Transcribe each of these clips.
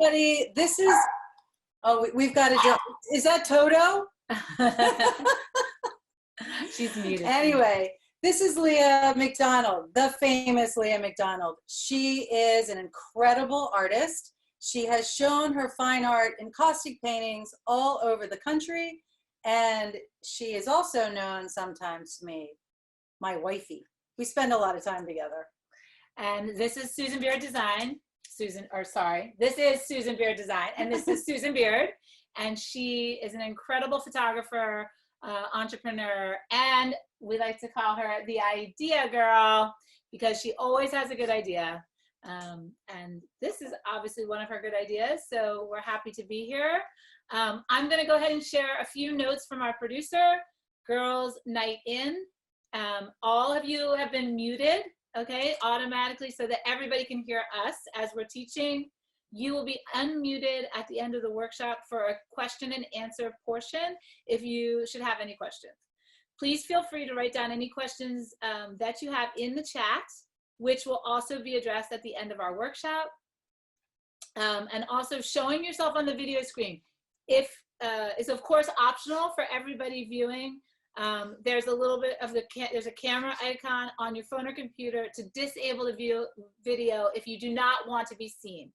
everybody. This is, oh, we've got to, is that Toto? She's muted. Anyway, this is Leah McDonald, the famous Leah McDonald. She is an incredible artist. She has shown her fine art in caustic paintings all over the country. And she is also known sometimes to me, my wifey. We spend a lot of time together. And this is Susan Beard Design. This is Susan Beard Design, and this is Susan Beard. And she is an incredible photographer, entrepreneur, and we like to call her the idea girl because she always has a good idea. And this is obviously one of her good ideas, so we're happy to be here. I'm going to go ahead and share a few notes from our producer, Girls Night In. All of you have been muted, okay, automatically so that everybody can hear us as we're teaching. You will be unmuted at the end of the workshop for a question and answer portion if you should have any questions. Please feel free to write down any questions that you have in the chat, which will also be addressed at the end of our workshop. And also showing yourself on the video screen. Is of course optional for everybody viewing. There's a little bit of there's a camera icon on your phone or computer to disable the video if you do not want to be seen.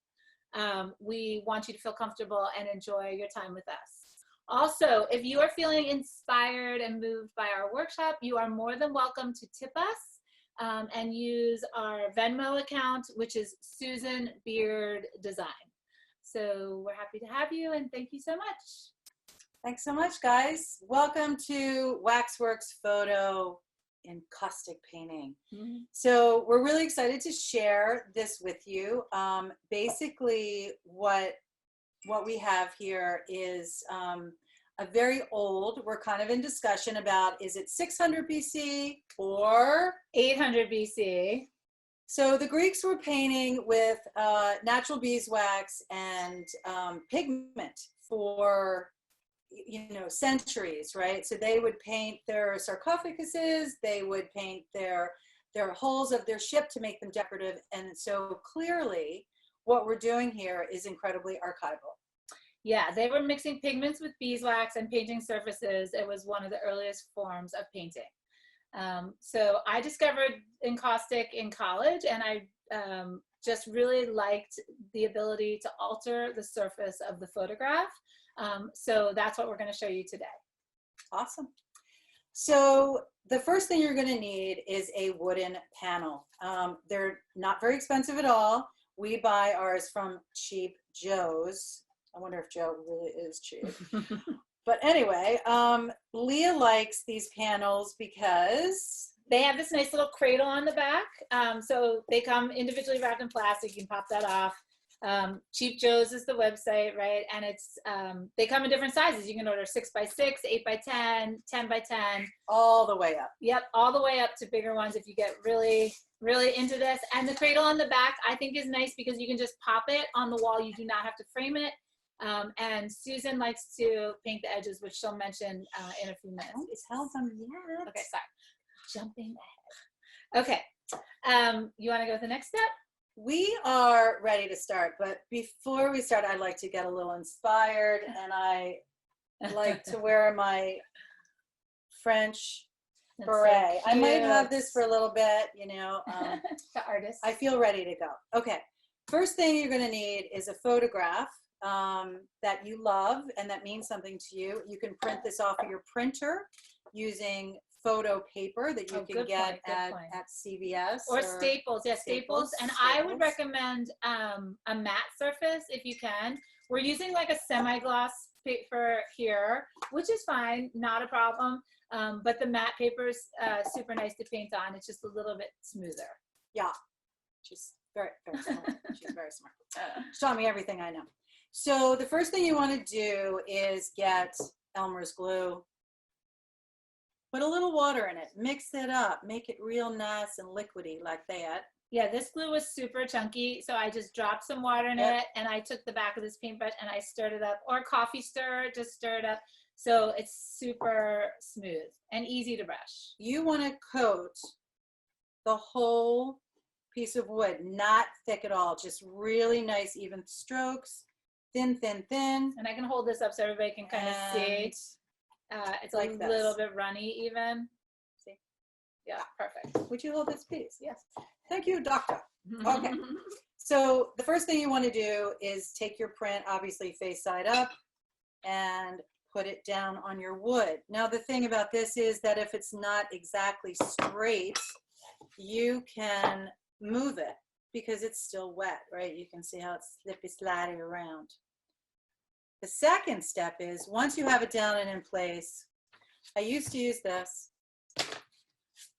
We want you to feel comfortable and enjoy your time with us. Also, if you are feeling inspired and moved by our workshop, you are more than welcome to tip us and use our Venmo account, which is Susan Beard Design. So we're happy to have you, and thank you so much. Thanks so much, guys. Welcome to WaxWorks Photo Encaustic Painting. Mm-hmm. So we're really excited to share this with you. Basically, what we have here is a very old, we're kind of in discussion about, is it 600 BC or 800 BC? So the Greeks were painting with natural beeswax and pigment for centuries, right? So they would paint their sarcophaguses, they would paint their hulls of their ship to make them decorative. And so clearly what we're doing here is incredibly archival. Yeah, they were mixing pigments with beeswax and painting surfaces. It was one of the earliest forms of painting. So I discovered encaustic in college, and I just really liked the ability to alter the surface of the photograph. So that's what we're going to show you today. Awesome. So the first thing you're going to need is a wooden panel. They're not very expensive at all. We buy ours from Cheap Joe's. I wonder if Joe really is cheap. But anyway, Leah likes these panels because they have this nice little cradle on the back. So they come individually wrapped in plastic. You can pop that off. Cheap Joe's is the website, right? And it's they come in different sizes. You can order 6x6, 8x10, 10x10, all the way up. Yep, all the way up to bigger ones if you get really into this. And the cradle on the back I think is nice because you can just pop it on the wall. You do not have to frame it. And Susan likes to paint the edges, which she'll mention in a few minutes. Don't tell them yet. Okay, sorry. Jumping ahead. Okay, you want to go to the next step? We are ready to start, but before we start, I'd like to get a little inspired, and I like to wear my French beret. So I might have this for a little bit, The artist. I feel ready to go. Okay, first thing you're going to need is a photograph that you love and that means something to you. You can print this off of your printer using photo paper that you can get at CVS or Staples. Yeah, Staples. And I would recommend a matte surface if you can. We're using like a semi-gloss paper here, which is fine, not a problem. But the matte paper is super nice to paint on. It's just a little bit smoother. Yeah, she's very, very smart. She's very smart. She taught me everything I know. So the first thing you want to do is get Elmer's glue. Put a little water in it, mix it up, make it real nice and liquidy like that. Yeah, this glue was super chunky, so I just dropped some water in it, and I took the back of this paintbrush and I stirred it up, or coffee stir, just stir it up, so it's super smooth and easy to brush. You want to coat the whole piece of wood, not thick at all, just really nice even strokes. thin, thin, thin. And I can hold this up so everybody can kind of see. It's like a this. little bit runny even. See? Yeah, perfect. Would you hold this, please? Yes. Thank you, doctor. Okay. So the first thing you want to do is take your print, obviously face side up, and put it down on your wood. Now the thing about this is that if it's not exactly straight, you can move it because it's still wet, right? You can see how it's slippy sliding around. The second step is once you have it down and in place, I used to use this.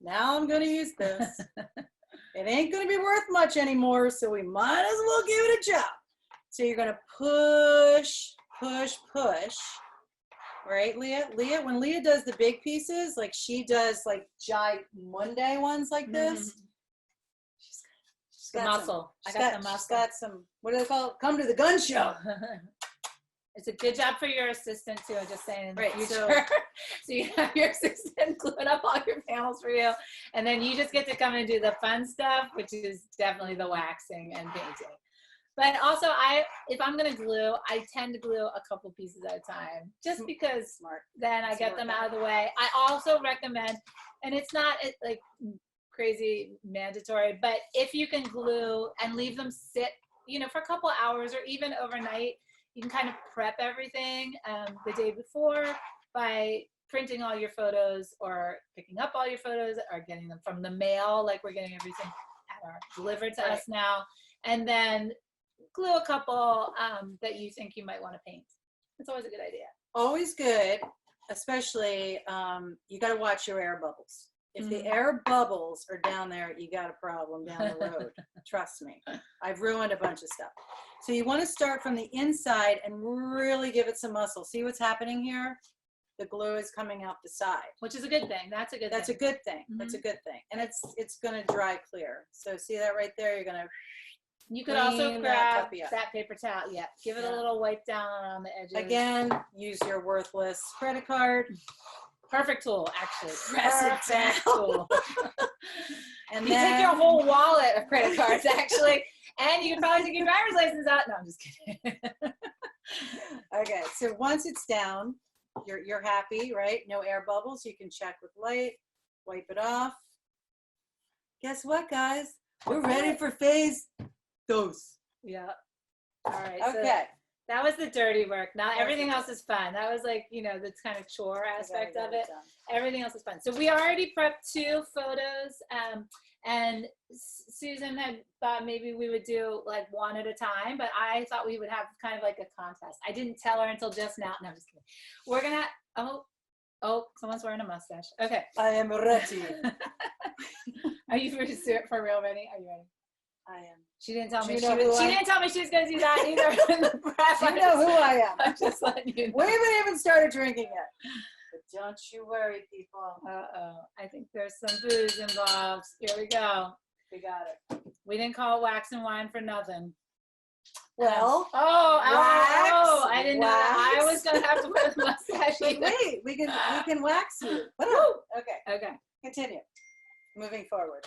Now I'm going to use this. It ain't going to be worth much anymore, so we might as well give it a job. So you're going to push, push, push. Right, Leah? When Leah does the big pieces, like she does like Monday ones like this, she's got muscle. I got the muscle. She's got some, what do they call it? Come to the gun show. It's a good job for your assistant too, I'm just saying in the Right, future. So you have your assistant gluing up all your panels for you, and then you just get to come and do the fun stuff, which is definitely the waxing and painting. But also, if I'm gonna glue, I tend to glue a couple pieces at a time, just because then I get them out of the way. I also recommend, and it's not like crazy mandatory, but if you can glue and leave them sit, for a couple hours or even overnight, you can kind of prep everything the day before by printing all your photos or picking up all your photos or getting them from the mail, like we're getting everything delivered to us now, and then glue a couple that you think you might want to paint. It's always a good idea. Always good, especially you got to watch your air bubbles. If the air bubbles are down there, you got a problem down the road. Trust me. I've ruined a bunch of stuff. So you want to start from the inside and really give it some muscle. See what's happening here? The glue is coming out the side. Which is a good thing. That's a good thing. That's a good thing. That's a good thing. And it's going to dry clear. So see that right there? You're going to You could also grab that paper towel. Yeah, give it a little wipe down around the edges. Again, use your worthless credit card. Perfect tool, actually. Perfect tool. And you take your whole wallet of credit cards, actually, and you can probably take your driver's license out. No, I'm just kidding. Okay, so once it's down, you're happy, right? No air bubbles. You can check with light, wipe it off. Guess what, guys? We're ready for phase 2. Yeah. All right. Okay. So that was the dirty work. Now everything else is fun. That was like, the kind of chore aspect of it. Everything else is fun. So we already prepped 2 photos. And Susan had thought maybe we would do like one at a time, but I thought we would have kind of like a contest. I didn't tell her until just now. No, I'm just kidding. We're gonna, oh, someone's wearing a mustache. Okay. I am ready. Are you for real ready? Are you ready? I am. She didn't tell me she didn't tell me she was going to do that either. In the prep. You know who I am. I'm just letting you know. We haven't even started drinking yet. But don't you worry, people. I think there's some booze involved. Here we go. We got it. We didn't call it wax and wine for nothing. Well, I didn't know that I was going to have to wear the mustache. Wait, we can wax you. Okay. Okay. Continue. Moving forward.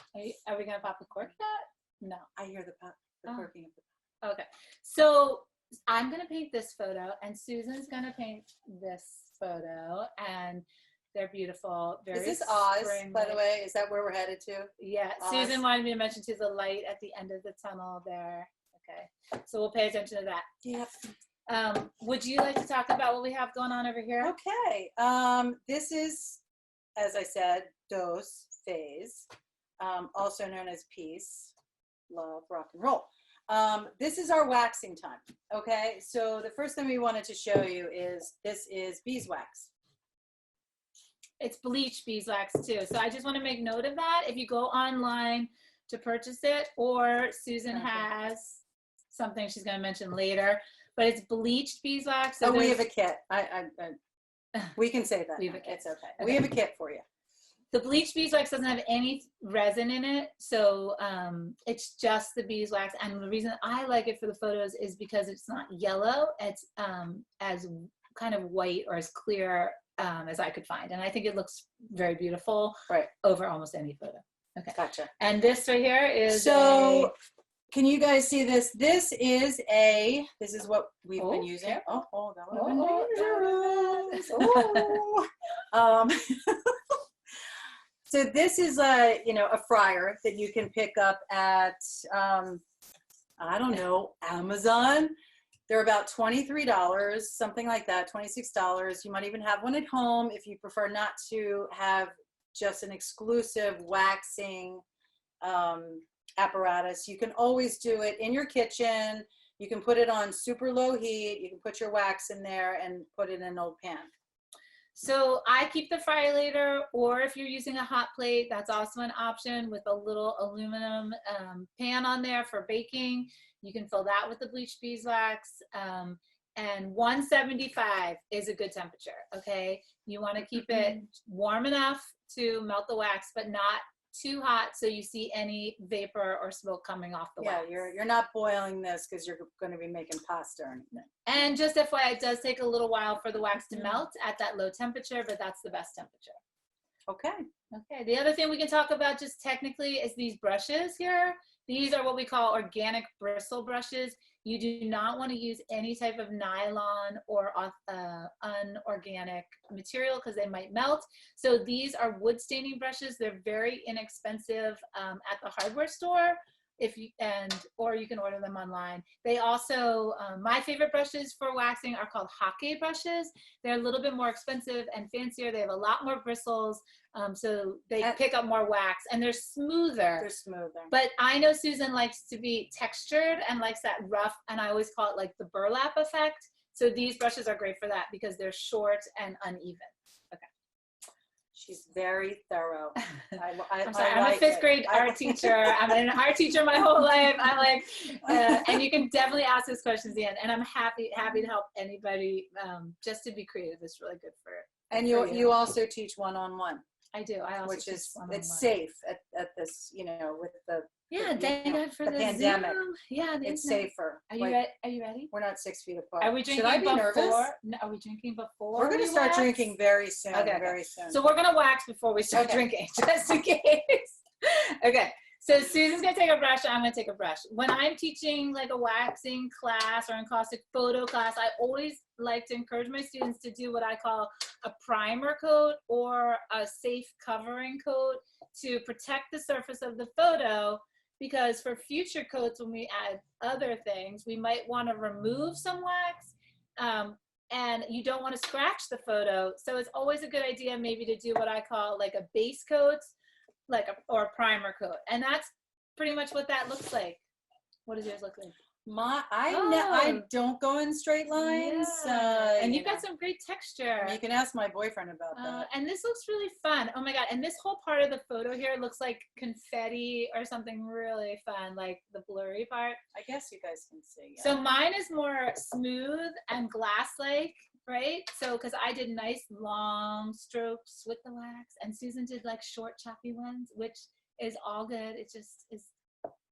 Are we going to pop the cork yet? No. I hear the corking of the Okay. So I'm going to paint this photo, and Susan's going to paint this photo, and they're beautiful. Is this Oz, by the way? Is that where we're headed to? Yeah. Oz. Susan wanted me to mention to the light at the end of the tunnel there. Okay. So we'll pay attention to that. Yep. Would you like to talk about what we have going on over here? Okay. This is, as I said, dose, phase, also known as peace, love, rock and roll. This is our waxing time. Okay. So the first thing we wanted to show you is this is beeswax. It's bleach beeswax too. So I just want to make note of that. If you go online to purchase it, or Susan has something she's going to mention later, but it's bleached beeswax. So we have a kit. We can say that. We have a kit. It's okay. We have a kit for you. The bleached beeswax doesn't have any resin in it, so it's just the beeswax. And the reason I like it for the photos is because it's not yellow. It's as kind of white or as clear as I could find. And I think it looks very beautiful over almost any photo. Okay. Gotcha. And this right here is can you guys see this? This is what we've been using. Oh, that would have been dangerous. Oh. So this is a fryer that you can pick up at, I don't know, Amazon. They're about $23, something like that, $26. You might even have one at home if you prefer not to have just an exclusive waxing apparatus. You can always do it in your kitchen. You can put it on super low heat. You can put your wax in there and put it in an old pan. So I keep the fryolator, or if you're using a hot plate, that's also an option with a little aluminum pan on there for baking. You can fill that with the bleached beeswax. And 175 is a good temperature, okay? You want to keep it warm enough to melt the wax, but not too hot so you see any vapor or smoke coming off the wax. Yeah, you're not boiling this because you're going to be making pasta or anything. And just FYI, it does take a little while for the wax to melt at that low temperature, but that's the best temperature. Okay. Okay, the other thing we can talk about just technically is these brushes here. These are what we call organic bristle brushes. You do not want to use any type of nylon or unorganic material because they might melt. So these are wood staining brushes. They're very inexpensive at the hardware store, or you can order them online. They also, my favorite brushes for waxing are called hake brushes. They're a little bit more expensive and fancier. They have a lot more bristles, so they pick up more wax, and they're smoother. They're smoother. But I know Susan likes to be textured and likes that rough, and I always call it like the burlap effect. So these brushes are great for that because they're short and uneven. Okay. She's very thorough. I'm sorry, I'm a fifth grade art teacher. I've been an art teacher my whole life. I'm like, and you can definitely ask those questions at the end. And I'm happy to help anybody. Just to be creative is really good for. And you also teach one-on-one. I do. I also which teach is one-on-one. It's safe at this, with the thank God for the pandemic. Zoom. Yeah, it's safer. Are you ready? We're not 6 feet apart. Are we drinking Should I be before? nervous? No, are we drinking before? We're going to start drinking very soon. Okay. Very soon. So we're going to wax before we start drinking, just in case. Okay. So Susan's going to take a brush. I'm going to take a brush. When I'm teaching like a waxing class or encaustic photo class, I always like to encourage my students to do what I call a primer coat or a safe covering coat to protect the surface of the photo, because for future coats, when we add other things, we might want to remove some wax, and you don't want to scratch the photo. So it's always a good idea maybe to do what I call like a base coat, or a primer coat. And that's pretty much what that looks like. What does yours look like? I don't go in straight lines. Yeah. And you've got some great texture. You can ask my boyfriend about that. And this looks really fun. Oh my God. And this whole part of the photo here looks like confetti or something really fun, like the blurry part. I guess you guys can see. Yeah. So mine is more smooth and glass-like, right? So, because I did nice long strokes with the wax, and Susan did like short choppy ones, which is all good. It just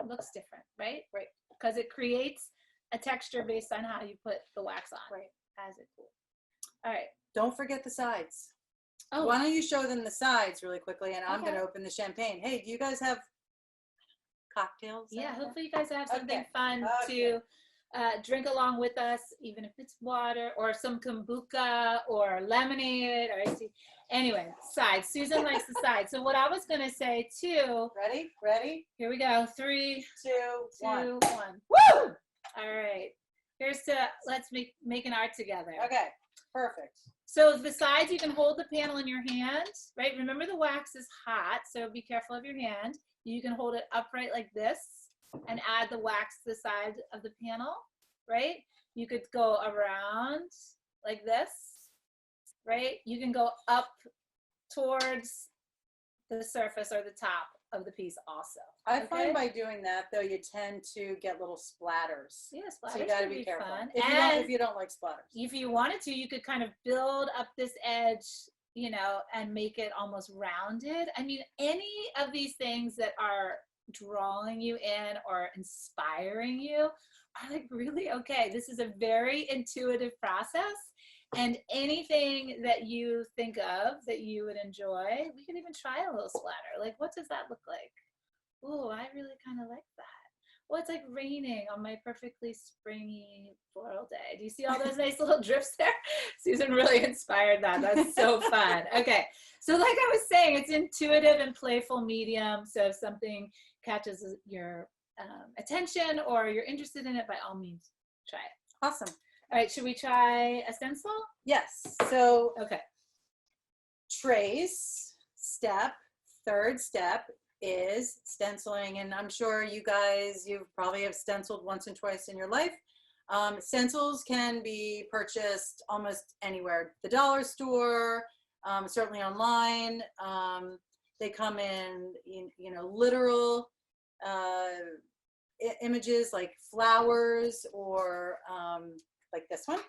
looks different, right? Right. Because it creates a texture based on how you put the wax on. Right. As it cools. All right. Don't forget the sides. Oh. Why don't you show them the sides really quickly, and I'm Okay. going to open the champagne. Hey, do you guys have cocktails? Yeah, hopefully you guys have something fun to drink along with us, even if it's water or some kombucha or lemonade or iced tea. Anyway, sides. Susan likes the sides. So what I was going to say too. Ready? Here we go. 3, 2, 1. 2, 1. Woo! All right. Here's let's make an art together. Okay, perfect. So the sides, you can hold the panel in your hand, right? Remember the wax is hot, so be careful of your hand. You can hold it upright like this and add the wax to the side of the panel, right? You could go around like this, right? You can go up towards the surface or the top of the piece also. I find by doing that, though, you tend to get little splatters. Yeah, splatters. So you got to be careful. Fun. If you don't like splatters. If you wanted to, you could kind of build up this edge, and make it almost rounded. I mean, any of these things that are drawing you in or inspiring you are like really okay. This is a very intuitive process, and anything that you think of that you would enjoy, we could even try a little splatter. Like, what does that look like? Oh, I really kind of like that. well, it's like raining on my perfectly springy floral day. Do you see all those nice little drips there? Susan really inspired that. That's so fun. Okay. So like I was saying, it's intuitive and playful medium. So if something catches your attention or you're interested in it, by all means, try it. Awesome. All right. Should we try a stencil? Yes. So okay. Trace step, third step is stenciling, and I'm sure you guys, you probably have stenciled once and twice in your life. Stencils can be purchased almost anywhere, the dollar store, certainly online. They come in, you know, literal images like flowers or like this one.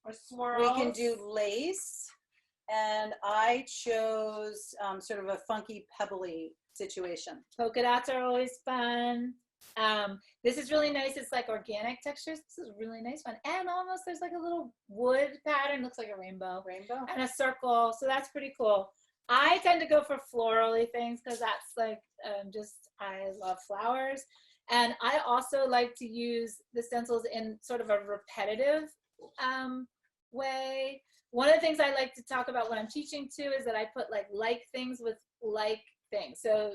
Or swirls. We can do lace. And I chose sort of a funky, pebbly situation. Polka dots are always fun. This is really nice. It's like organic textures. This is a really nice one. And almost there's like a little wood pattern. Looks like a rainbow. Rainbow. And a circle. So that's pretty cool. I tend to go for florally things because that's like I love flowers. And I also like to use the stencils in sort of a repetitive way. One of the things I like to talk about when I'm teaching too is that I put like things with like things. So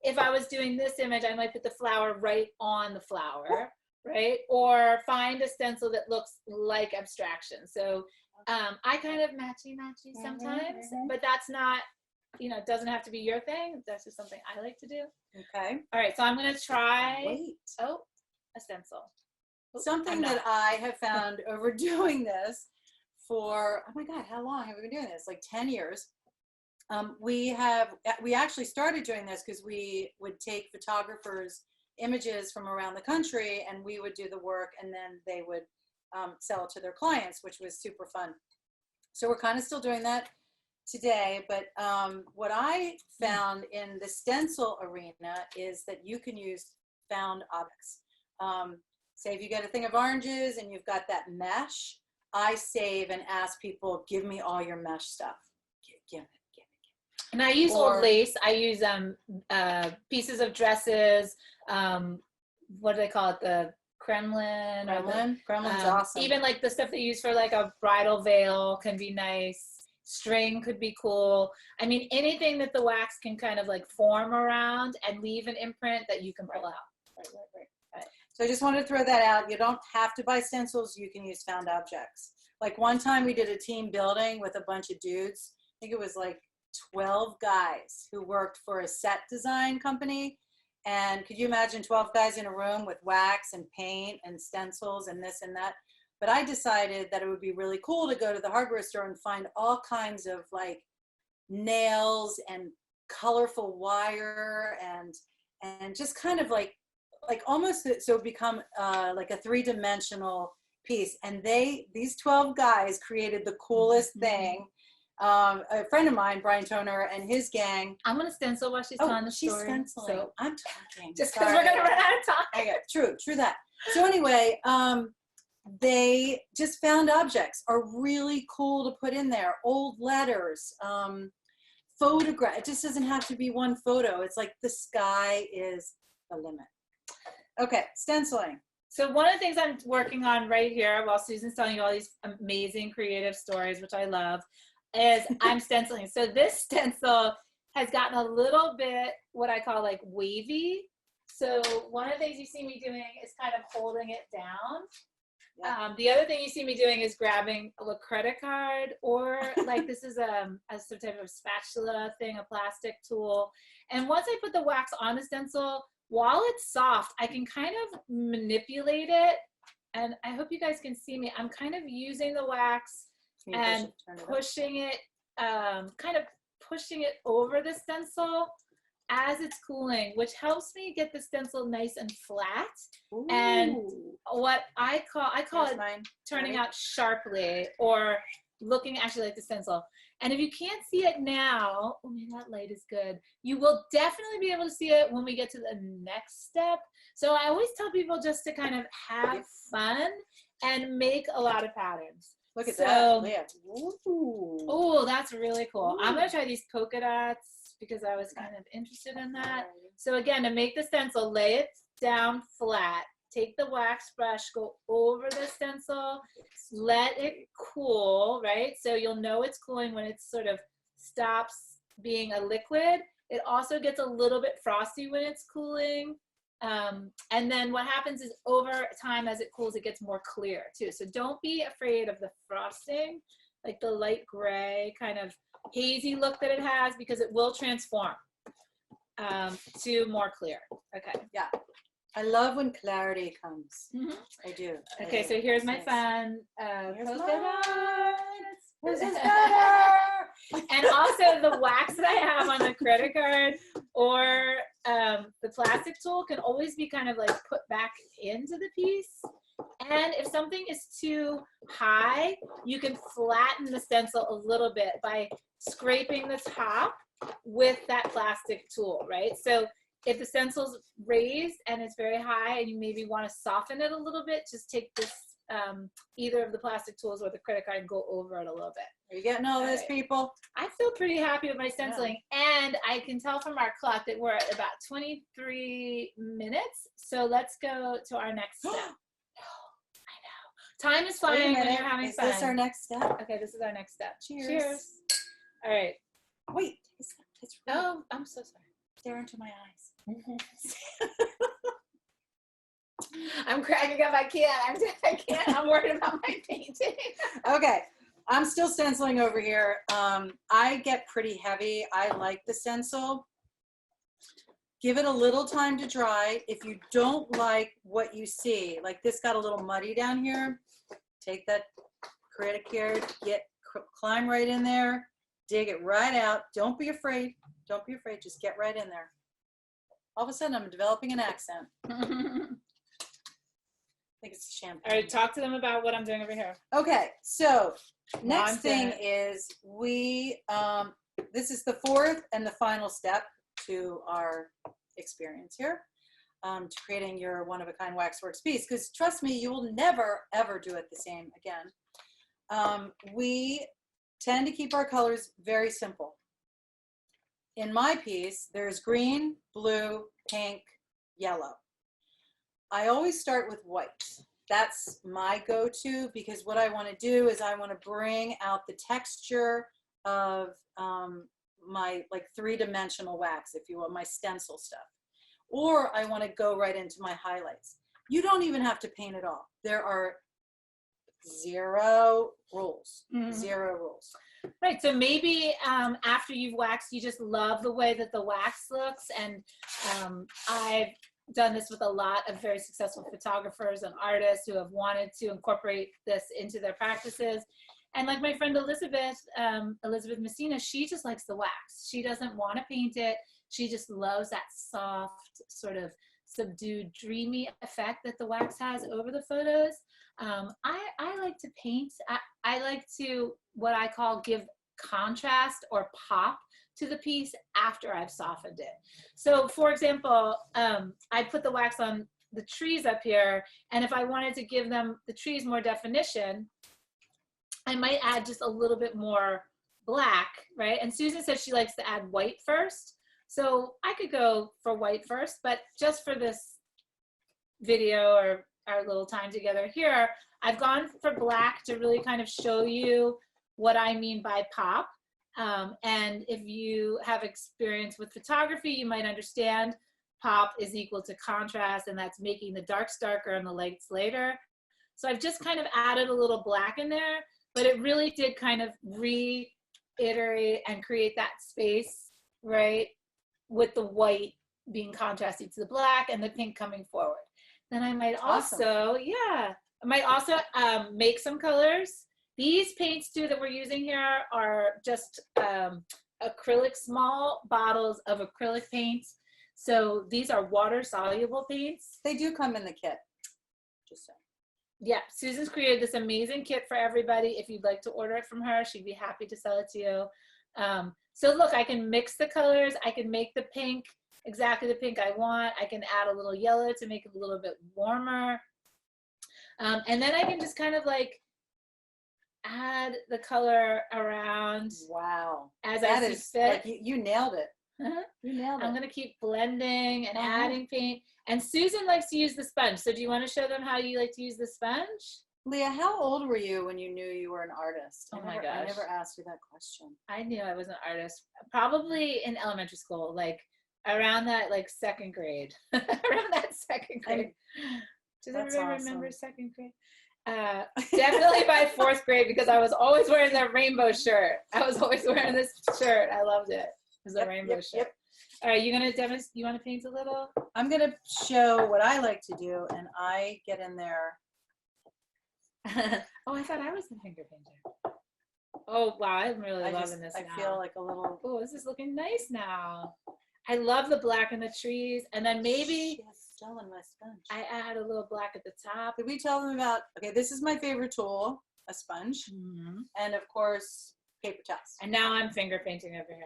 if I was doing this image, I might put the flower right on the flower, right? Or find a stencil that looks like abstraction. So I kind of matchy sometimes, but that's not, you know, it doesn't have to be your thing. That's just something I like to do. Okay. All right, so I'm gonna try, a stencil. Something that I have found over doing this for, oh my God, how long have we been doing this? Like 10 years. We actually started doing this because we would take photographers' images from around the country and we would do the work and then they would sell it to their clients, which was super fun. So we're kind of still doing that today, but what I found in the stencil arena is that you can use found objects. Say if you get a thing of oranges and you've got that mesh, I save and ask people, give me all your mesh stuff. Give it. And I use old lace. I use pieces of dresses. What do they call it? The Kremlin. Kremlin's awesome. Even like the stuff they use for like a bridal veil can be nice. String could be cool. I mean, anything that the wax can kind of like form around and leave an imprint that you can pull out. Right. So I just wanted to throw that out. You don't have to buy stencils. You can use found objects. Like one time we did a team building with a bunch of dudes. I think it was like 12 guys who worked for a set design company. And could you imagine 12 guys in a room with wax and paint and stencils and this and that? But I decided that it would be really cool to go to the hardware store and find all kinds of like nails and colorful wire and just kind of like almost so become like a three-dimensional piece. And these 12 guys created the coolest thing. A friend of mine, Brian Toner, and his gang. I'm gonna stencil while she's telling the story. She's stenciling. So I'm talking. Just because we're gonna run out of time. Okay, true that. So anyway, they just found objects are really cool to put in there. Old letters, photograph. It just doesn't have to be one photo. It's like the sky is the limit. Okay, stenciling. So one of the things I'm working on right here while Susan's telling you all these amazing creative stories, which I love, is I'm stenciling. So this stencil has gotten a little bit what I call like wavy. So one of the things you see me doing is kind of holding it down. Yeah. The other thing you see me doing is grabbing a credit card, or like this is some type of spatula thing, a plastic tool. And once I put the wax on the stencil, while it's soft, I can kind of manipulate it. And I hope you guys can see me. I'm kind of using the wax and pushing it, kind of pushing it over the stencil as it's cooling, which helps me get the stencil nice and flat. Ooh. And what I call it turning out sharply, or looking actually like the stencil. And if you can't see it now, oh man, that light is good. You will definitely be able to see it when we get to the next step. So I always tell people just to kind of have fun and make a lot of patterns. Look at that, Leah. Oh, that's really cool. Ooh. I'm gonna try these polka dots. because I was kind of interested in that. So again, to make the stencil, lay it down flat. Take the wax brush, go over the stencil, let it cool, right? So you'll know it's cooling when it sort of stops being a liquid. It also gets a little bit frosty when it's cooling. And then what happens is over time as it cools, it gets more clear too. So don't be afraid of the frosting, like the light gray kind of hazy look that it has, because it will transform to more clear. Okay. Yeah. I love when clarity comes. I do. Okay, so here's my fun polka dots. This is better. And also the wax that I have on the credit card or the plastic tool can always be kind of like put back into the piece. And if something is too high, you can flatten the stencil a little bit by scraping the top with that plastic tool, right? So if the stencil's raised and it's very high and you maybe want to soften it a little bit, just take this, either of the plastic tools or the credit card and go over it a little bit. Are you getting all this, people? I feel pretty happy with my stenciling, and I can tell from our clock that we're at about 23 minutes. So let's go to our next step. I know. Time is flying when you're having fun. Is this our next step? Okay, this is our next step. Cheers. Cheers. All right. Wait. It's right. Oh, I'm so sorry. Stare into my eyes. I'm cracking up. I can't. I'm worried about my painting. Okay. I'm still stenciling over here. I get pretty heavy. I like the stencil. Give it a little time to dry. If you don't like what you see, like this got a little muddy down here, take that credit card, climb right in there, dig it right out. Don't be afraid. Don't be afraid. Just get right in there. All of a sudden, I'm developing an accent. I think it's champagne. All right, talk to them about what I'm doing over here. Okay, so next thing is this is the fourth and the final step to our experience here, to creating your one-of-a-kind WaxWorks piece. Because trust me, you will never, ever do it the same again. We tend to keep our colors very simple. In my piece, there's green, blue, pink, yellow. I always start with white. That's my go-to, because what I want to do is I want to bring out the texture of my like three-dimensional wax, if you will, my stencil stuff. Or I want to go right into my highlights. You don't even have to paint it all. There are zero rules. Zero rules. Right, so maybe after you've waxed, you just love the way that the wax looks, and I've done this with a lot of very successful photographers and artists who have wanted to incorporate this into their practices. And like my friend Elizabeth Messina, she just likes the wax. She doesn't want to paint it. She just loves that soft, sort of subdued, dreamy effect that the wax has over the photos. I like to paint. I like to, what I call, give contrast or pop to the piece after I've softened it. So for example, I put the wax on the trees up here, and if I wanted to give them, the trees, more definition, I might add just a little bit more black, right? And Susan said she likes to add white first. So I could go for white first, but just for this video or our little time together here, I've gone for black to really kind of show you what I mean by pop. And if you have experience with photography, you might understand pop is equal to contrast, and that's making the darks darker and the lights lighter. So I've just kind of added a little black in there, but it really did kind of reiterate and create that space, right, with the white being contrasted to the black and the pink coming forward. Then I might also, I might also make some colors. These paints too that we're using here are just acrylic, small bottles of acrylic paints. So these are water soluble paints. They do come in the kit, just saying. Yeah, Susan's created this amazing kit for everybody. If you'd like to order it from her, she'd be happy to sell it to you. So look, I can mix the colors. I can make the pink exactly the pink I want. I can add a little yellow to make it a little bit warmer. And then I can just kind of like add the color around. Wow. As I see fit. Like you nailed it. You nailed it. I'm going to keep blending and adding paint. And Susan likes to use the sponge. So do you want to show them how you like to use the sponge? Leah, how old were you when you knew you were an artist? Oh my gosh. I never asked you that question. I knew I was an artist probably in elementary school, like around that like second grade. Around that second grade. Does everybody remember second grade? Definitely by fourth grade, because I was always wearing that rainbow shirt. I was always wearing this shirt. I loved it. It was a rainbow shirt. All right, you gonna demonstrate? You want to paint a little? I'm gonna show what I like to do, and I get in there. Oh, I thought I was the finger painter. Oh wow, I'm really loving this. I feel like a little. Oh, this is looking nice now. I love the black in the trees, and then maybe Stolen my sponge. I add a little black at the top. Did we tell them about? Okay, this is my favorite tool, a sponge, and of course paper towels. And now I'm finger painting over here.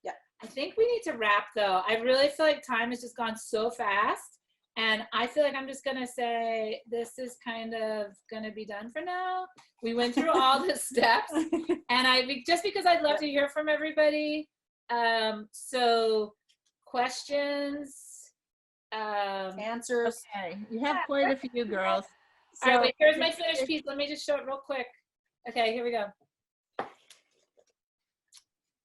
Yeah. I think we need to wrap though. I really feel like time has just gone so fast. And I feel like I'm just going to say this is kind of going to be done for now. We went through all the steps. And just because I'd love to hear from everybody. So questions, answers. Okay, you have quite a few girls. So, all right, wait, here's my finished piece. Let me just show it real quick. Okay, here we go.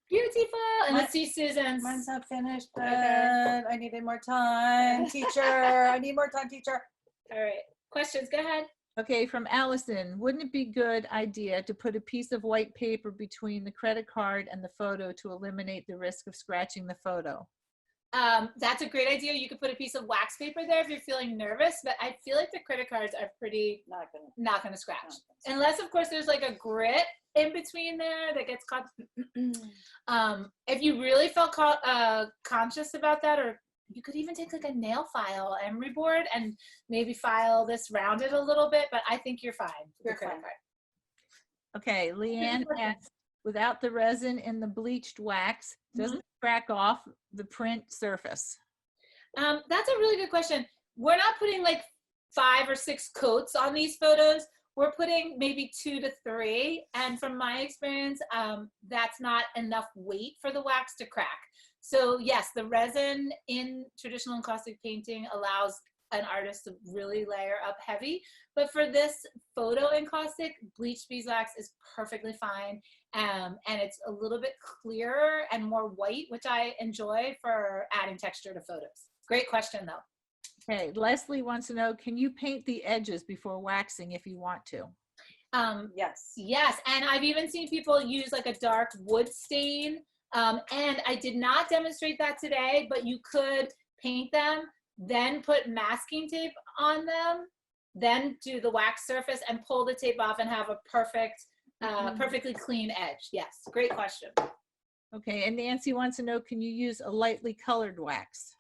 Beautiful. And let's see Susan's. Mine's not finished, but I needed more time, teacher. I need more time, teacher. All right. Questions, go ahead. Okay, from Allison, wouldn't it be a good idea to put a piece of white paper between the credit card and the photo to eliminate the risk of scratching the photo? That's a great idea. You could put a piece of wax paper there if you're feeling nervous, but I feel like the credit cards are pretty not gonna scratch. Unless, of course, there's like a grit in between there that gets caught. If you really felt conscious about that, or you could even take like a nail file, emery board, and maybe file this rounded a little bit, but I think you're fine. You're fine. Okay, Leanne asks, without the resin in the bleached wax, does it crack off the print surface? That's a really good question. We're not putting like 5 or 6 coats on these photos. We're putting maybe 2 to 3. And from my experience, that's not enough weight for the wax to crack. So yes, the resin in traditional encaustic painting allows an artist to really layer up heavy. But for this photo encaustic, bleached beeswax is perfectly fine. And it's a little bit clearer and more white, which I enjoy for adding texture to photos. Great question though. Okay, Leslie wants to know, can you paint the edges before waxing if you want to? Yes. Yes, and I've even seen people use like a dark wood stain. And I did not demonstrate that today, but you could paint them, then put masking tape on them, then do the wax surface and pull the tape off and have a perfect, perfectly clean edge. Yes, great question. Okay, and Nancy wants to know, can you use a lightly colored wax?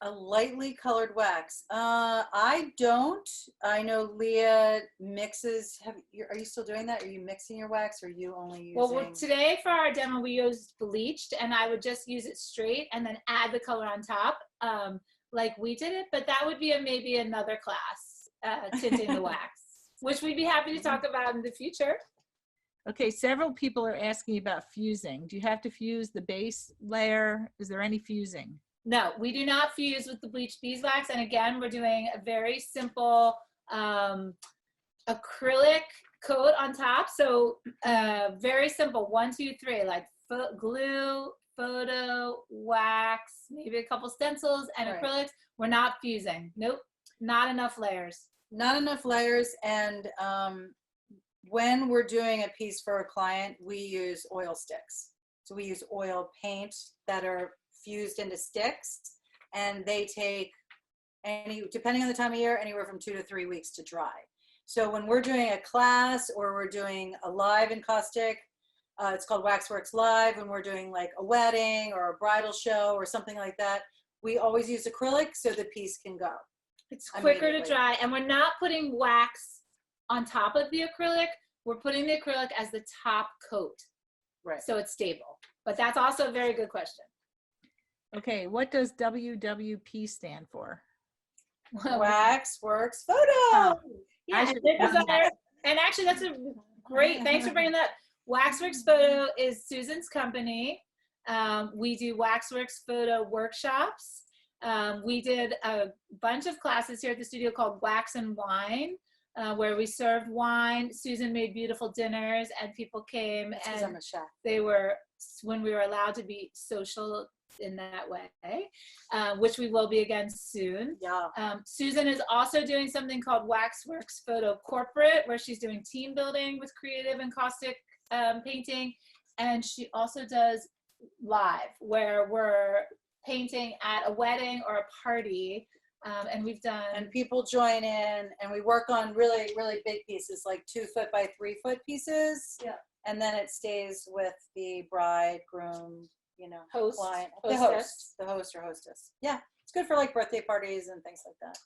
A lightly colored wax. I don't. I know Leah mixes. Are you still doing that? Are you mixing your wax, or are you only using? Well, today for our demo, we used bleached, and I would just use it straight and then add the color on top, like we did it. But that would be maybe another class, tinting the wax, which we'd be happy to talk about in the future. Okay, several people are asking about fusing. Do you have to fuse the base layer? Is there any fusing? No, we do not fuse with the bleached beeswax. And again, we're doing a very simple acrylic coat on top. So very simple, 1, 2, 3, like glue, photo, wax, maybe a couple stencils and acrylics. We're not fusing. Nope, not enough layers. Not enough layers. And when we're doing a piece for a client, we use oil sticks. So we use oil paint that are fused into sticks, and they take depending on the time of year, anywhere from 2 to 3 weeks to dry. So when we're doing a class or we're doing a live encaustic, it's called WaxWorks Live. When we're doing like a wedding or a bridal show or something like that, we always use acrylic so the piece can go. It's quicker to dry, and we're not putting wax on top of the acrylic. We're putting the acrylic as the top coat, right? So it's stable. But that's also a very good question. Okay, what does WWP stand for? WaxWorks Photo. Yeah, and actually that's a great, thanks for bringing that. WaxWorks Photo is Susan's company. We do WaxWorks photo workshops. We did a bunch of classes here at the studio called Wax and Wine, where we served wine. Susan made beautiful dinners, and people came, and I'm a chef. they were, when we were allowed to be social in that way, which we will be again soon. Yeah. Susan is also doing something called WaxWorks Photo Corporate, where she's doing team building with creative encaustic painting, and she also does live, where we're painting at a wedding or a party, and we've done, and people join in, and we work on really, really big pieces, like 2 foot by 3 foot pieces. Yeah. And then it stays with the bride, groom, you know, host, client, hostess. the host or hostess. Yeah, it's good for like birthday parties and things like that.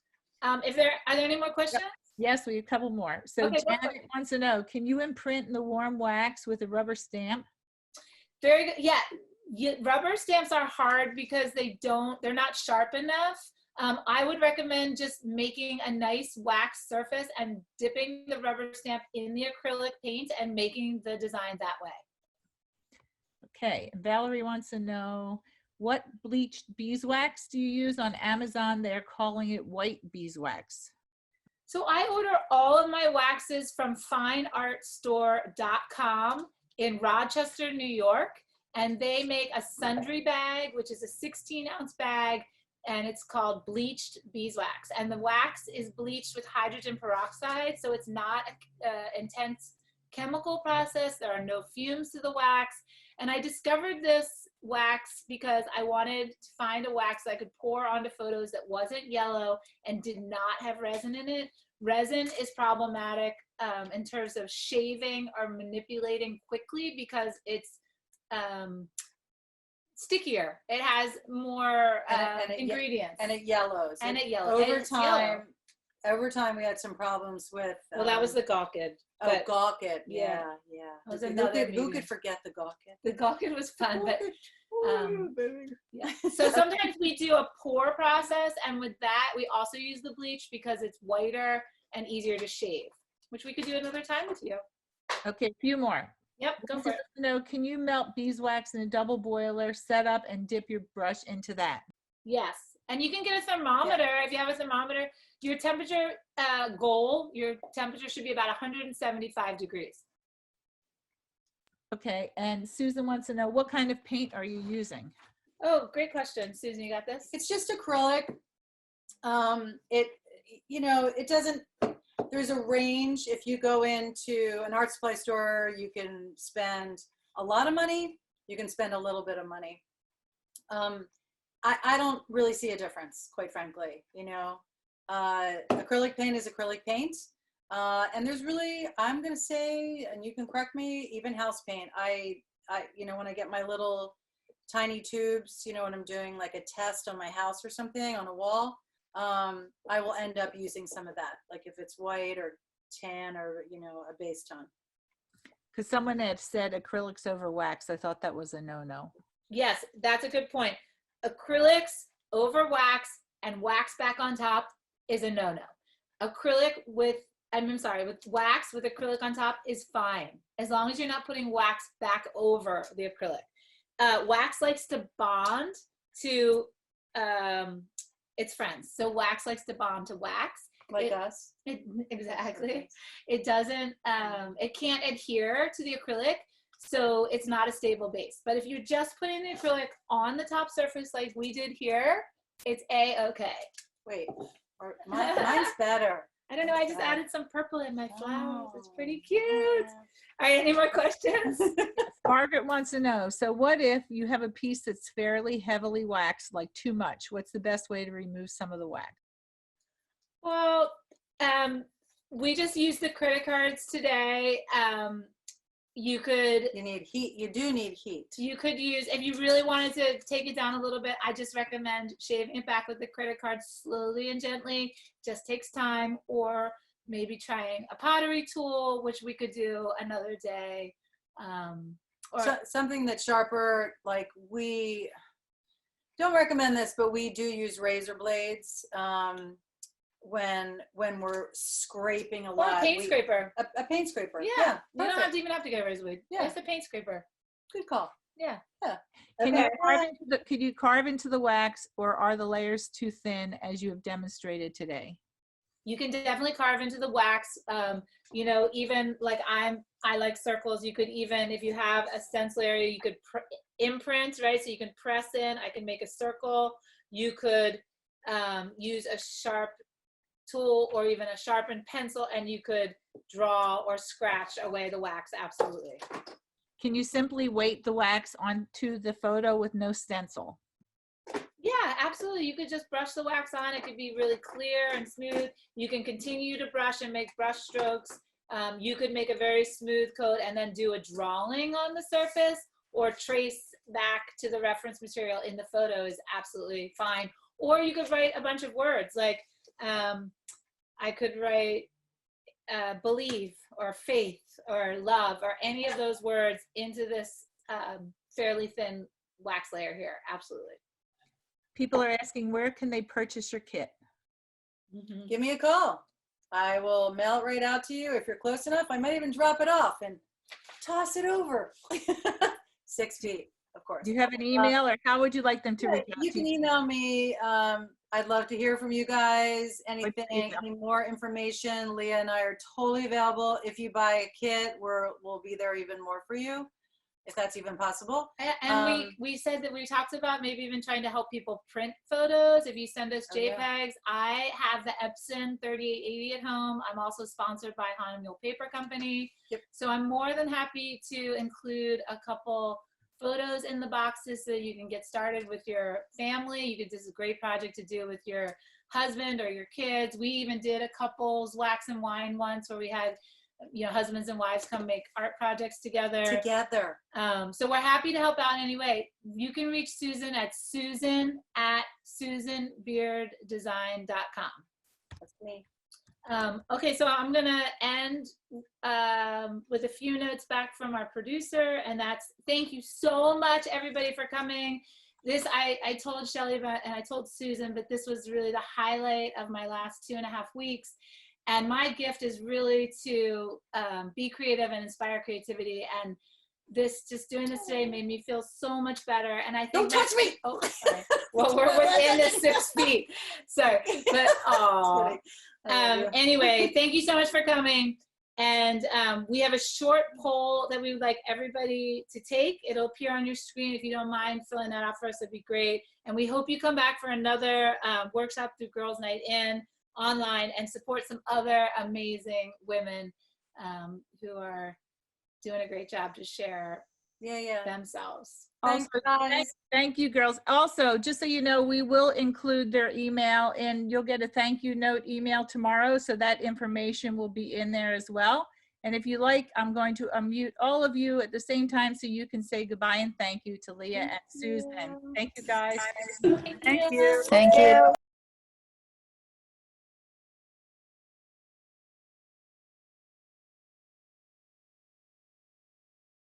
Are there any more questions? Yes, we have a couple more. So Okay, Janet wants to know, can you imprint in the warm wax with a rubber stamp? Very good. Yeah, rubber stamps are hard because they're not sharp enough. I would recommend just making a nice wax surface and dipping the rubber stamp in the acrylic paint and making the design that way. Okay, Valerie wants to know, what bleached beeswax do you use on Amazon? They're calling it white beeswax. So I order all of my waxes from fineartstore.com in Rochester, New York, and they make a sundry bag, which is a 16-ounce bag, and it's called bleached beeswax. And the wax is bleached with hydrogen peroxide, so it's not an intense chemical process. There are no fumes to the wax. And I discovered this wax because I wanted to find a wax that I could pour onto photos that wasn't yellow and did not have resin in it. Resin is problematic in terms of shaving or manipulating quickly because it's stickier. It has more ingredients. And it yellows. And it yellows. Over time, we had some problems with. Well, that was the Gawked. Oh, Gawked. Yeah. Who could forget the Gawked? The Gawked was fun, but yeah. So sometimes we do a pour process, and with that, we also use the bleach because it's whiter and easier to shave, which we could do another time with you. Okay, a few more. Yep, go for it. No, can you melt beeswax in a double boiler, set up and dip your brush into that? Yes, and you can get a thermometer. Yeah. If you have a thermometer, your temperature your temperature should be about 175 degrees. Okay, and Susan wants to know, what kind of paint are you using? Oh, great question. Susan, you got this? It's just acrylic. It doesn't, there's a range. If you go into an art supply store, you can spend a lot of money. You can spend a little bit of money. I don't really see a difference, quite frankly. Acrylic paint is acrylic paint. And there's really, I'm going to say, and you can correct me, even house paint. When I get my little tiny tubes, when I'm doing like a test on my house or something on a wall, I will end up using some of that. Like if it's white or tan or, a base tone. Because someone had said acrylics over wax. I thought that was a no-no. Yes, that's a good point. Acrylics over wax and wax back on top is a no-no. Acrylic with wax with acrylic on top is fine, as long as you're not putting wax back over the acrylic. Wax likes to bond to its friends. So wax likes to bond to wax. Like us. Exactly. It doesn't, it can't adhere to the acrylic, so it's not a stable base. But if you're just putting the acrylic on the top surface like we did here, it's A-okay. Wait, mine's better. I don't know, I just added some purple in my flowers. It's pretty cute. All right, any more questions? Margaret wants to know, so what if you have a piece that's fairly heavily waxed, like too much? What's the best way to remove some of the wax? Well, we just used the credit cards today. You need heat. You do need heat. You could use, if you really wanted to take it down a little bit, I just recommend shaving it back with the credit card slowly and gently. Just takes time. Or maybe trying a pottery tool, which we could do another day. Or something that's sharper, like we don't recommend this, but we do use razor blades when we're scraping a lot. Or a paint scraper. A paint scraper. Yeah. You don't even have to get a razor blade. Yeah. Just a paint scraper. Good call. Yeah. Can Okay. you carve into the, could you carve into the wax, or are the layers too thin as you have demonstrated today? You can definitely carve into the wax. You know, even like I like circles. You could even, if you have a stencil area, you could imprint, right? So you can press in. I can make a circle. You could use a sharp tool or even a sharpened pencil, and you could draw or scratch away the wax. Absolutely. Can you simply weight the wax onto the photo with no stencil? Yeah, absolutely. You could just brush the wax on. It could be really clear and smooth. You can continue to brush and make brush strokes. You could make a very smooth coat and then do a drawing on the surface, or trace back to the reference material in the photo is absolutely fine. Or you could write a bunch of words, like I could write believe or faith or love or any of those words into this fairly thin wax layer here. Absolutely. People are asking, where can they purchase your kit? Give me a call. I will mail it right out to you. If you're close enough, I might even drop it off and toss it over. 6 feet, of course. Do you have an email, or how would you like them to reach out You to can you? email me. I'd love to hear from you guys. What's your Anything, email? any more information, Leah and I are totally available. If you buy a kit, we'll be there even more for you, if that's even possible. And we said that we talked about maybe even trying to help people print photos. If you send us JPEGs, yeah. I have the Epson 3880 at home. I'm also sponsored by Han Mule Paper Company. Yep. So I'm more than happy to include a couple photos in the boxes so you can get started with your family. This is a great project to do with your husband or your kids. We even did a couples wax and wine once, where we had, you know, husbands and wives come make art projects together. So we're happy to help out in any way. You can reach Susan at susan@susanbearddesign.com. That's me. Okay, so I'm gonna end with a few notes back from our producer, and that's thank you so much everybody for coming. This I told Shelly about, and I told Susan, but this was really the highlight of my last 2.5 weeks. And my gift is really to be creative and inspire creativity. And just doing this today made me feel so much better. And I think Don't touch me. Oh, sorry. Well, we're within the 6 feet. Sorry, but oh. Anyway, thank you so much for coming. And we have a short poll that we would like everybody to take. It'll appear on your screen. If you don't mind filling that out for us, that'd be great. And we hope you come back for another workshop through Girls Night In online and support some other amazing women who are doing a great job to share themselves. Also, thank you, girls. Also, just so you know, we will include their email, and you'll get a thank you note email tomorrow, so that information will be in there as well. And if you like, I'm going to unmute all of you at the same time so you can say goodbye and thank you to Leah and Susan. Thank you, guys. Thank you. Thank you.